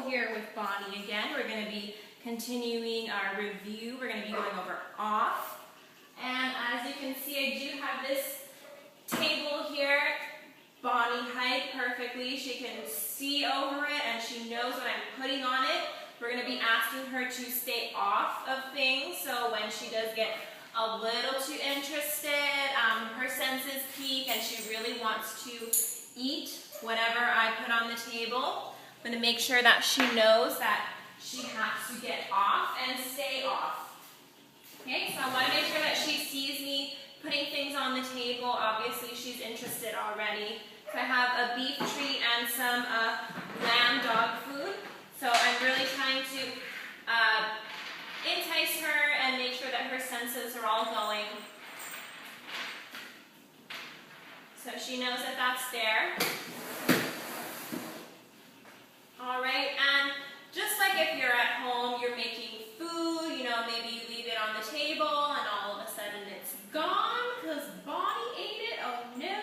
here with Bonnie again. We're going to be continuing our review. We're going to be going over off. And as you can see, I do have this table here. Bonnie hiked perfectly. She can see over it and she knows what I'm putting on it. We're going to be asking her to stay off of things, so when she does get a little too interested, her senses peak and she really wants to eat whatever I put on the table. I'm going to make sure that she knows that she has to get off and stay off. Okay, so I want to make sure that she sees me putting things on the table. Obviously, she's interested already. So I have a beef treat and some lamb dog food. So I'm really trying to entice her and make sure that her senses are all going. So she knows that that's there. All right, and just like if you're at home, you're making food, you know, maybe you leave it on the table and all of a sudden it's gone because Bonnie ate it. Oh no.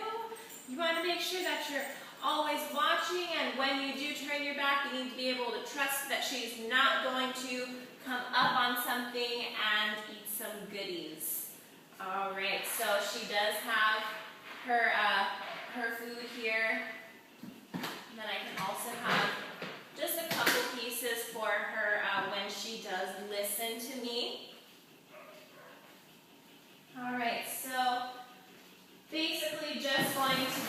You want to make sure that you're always watching, and when you do turn your back, you need to be able to trust that she's not going to come up on something and eat some goodies. All right, so she does have her food here. And then I can also have just a couple pieces for her when she does listen to me. All right, so basically just going to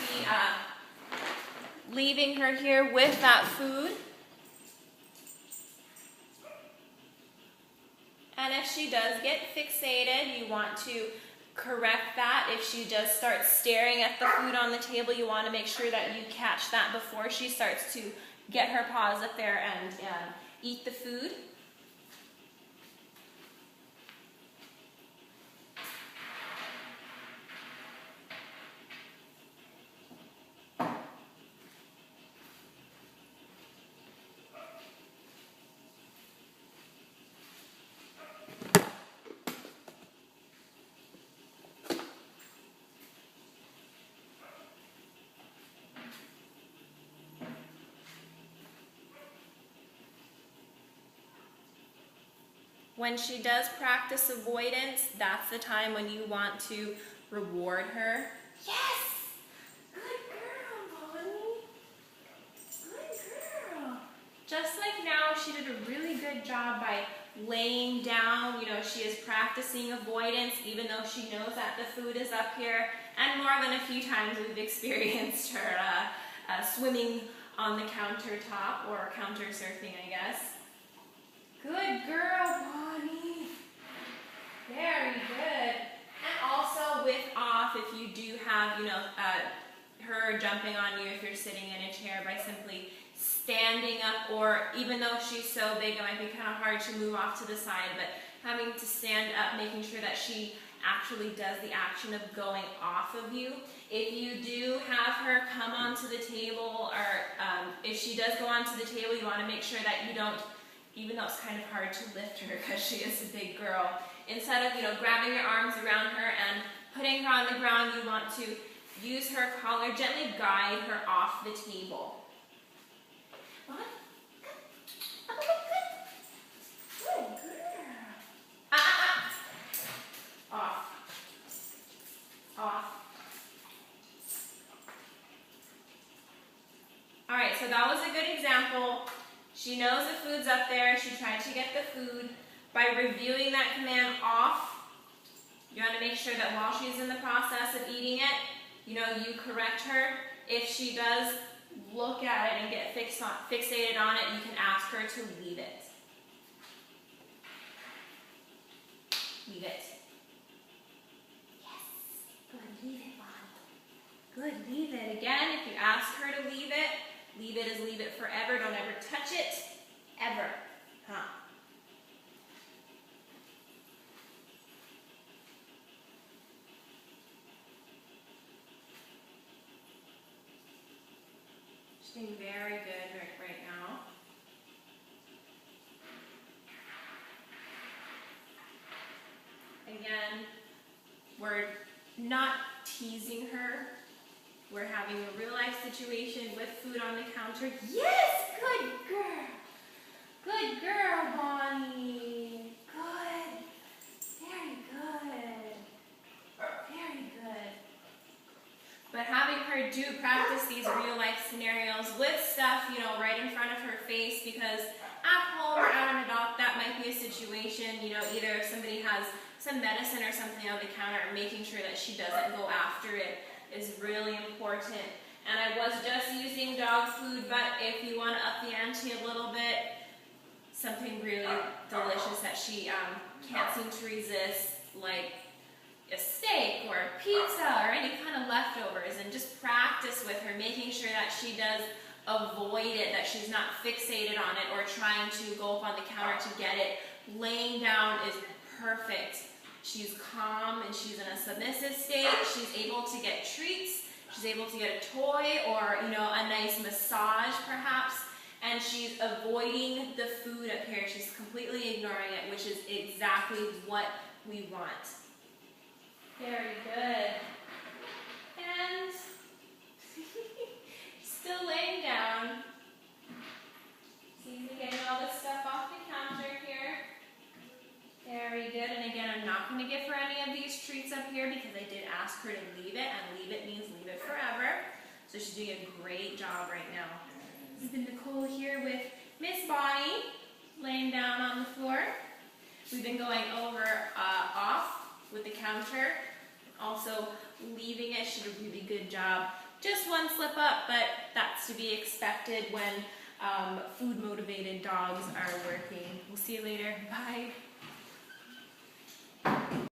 be leaving her here with that food. And if she does get fixated, you want to correct that. If she does start staring at the food on the table, you want to make sure that you catch that before she starts to get her paws up there and eat the food. When she does practice avoidance, that's the time when you want to reward her. Yes! Good girl, Bonnie. Good girl. Just like now, she did a really good job by laying down. You know, she is practicing avoidance, even though she knows that the food is up here. And more than a few times we've experienced her swimming on the countertop, or counter surfing, I guess. Good girl, Bonnie. Very good. And also with off, if you do have, you know, her jumping on you if you're sitting in a chair by simply standing up, or even though she's so big, it might be kind of hard to move off to the side, but having to stand up, making sure that she actually does the action of going off of you. If you do have her come onto the table, or if she does go onto the table, you want to make sure that you don't, even though it's kind of hard to lift her because she is a big girl, instead of, you know, grabbing your arms around her and putting her on the ground, you want to use her collar, gently guide her off the table. What? Good. Good girl. Off. Off. All right, so that was a good example. She knows the food's up there. She tried to get the food. By reviewing that command off, you want to make sure that while she's in the process of eating it, you know, you correct her. If she does look at it and get fixated on it, you can ask her to leave it. Leave it. Yes. Good, leave it, Bonnie. Good, leave it. Again, if you ask her to leave it is leave it forever. Don't ever touch it. Ever. Huh. She's doing very good right now. Again, we're not teasing her. We're having a real life situation with food on the counter. Yes, good girl. Good girl, Bonnie. Good. Very good. Very good. But having her do practice these real life scenarios with stuff, you know, right in front of her face, because at home or out on a dog, that might be a situation, you know, either if somebody has some medicine or something on the counter, making sure that she doesn't go after it is really important. And I was just using dog food, but if you want to up the ante a little bit, something really delicious that she can't seem to resist, like a steak or a pizza or any kind of leftovers, and just practice with her, making sure that she does avoid it, that she's not fixated on it or trying to go up on the counter to get it. Laying down is perfect. She's calm and she's in a submissive state. She's able to get treats. She's able to get a toy or, you know, a nice massage perhaps, and she's avoiding the food up here. She's completely ignoring it, which is exactly what we want. Very good. And still laying down. See, getting all this stuff off the counter here. Very good. And again, I'm not going to give her any of these treats up here because I did ask her to leave it, and leave it means leave it forever. So she's doing a great job right now. This has been Nicole here with Miss Bonnie, laying down on the floor. We've been going over off with the counter, also leaving it. She did a really good job. Just one slip up, but that's to be expected when food motivated dogs are working. We'll see you later. Bye.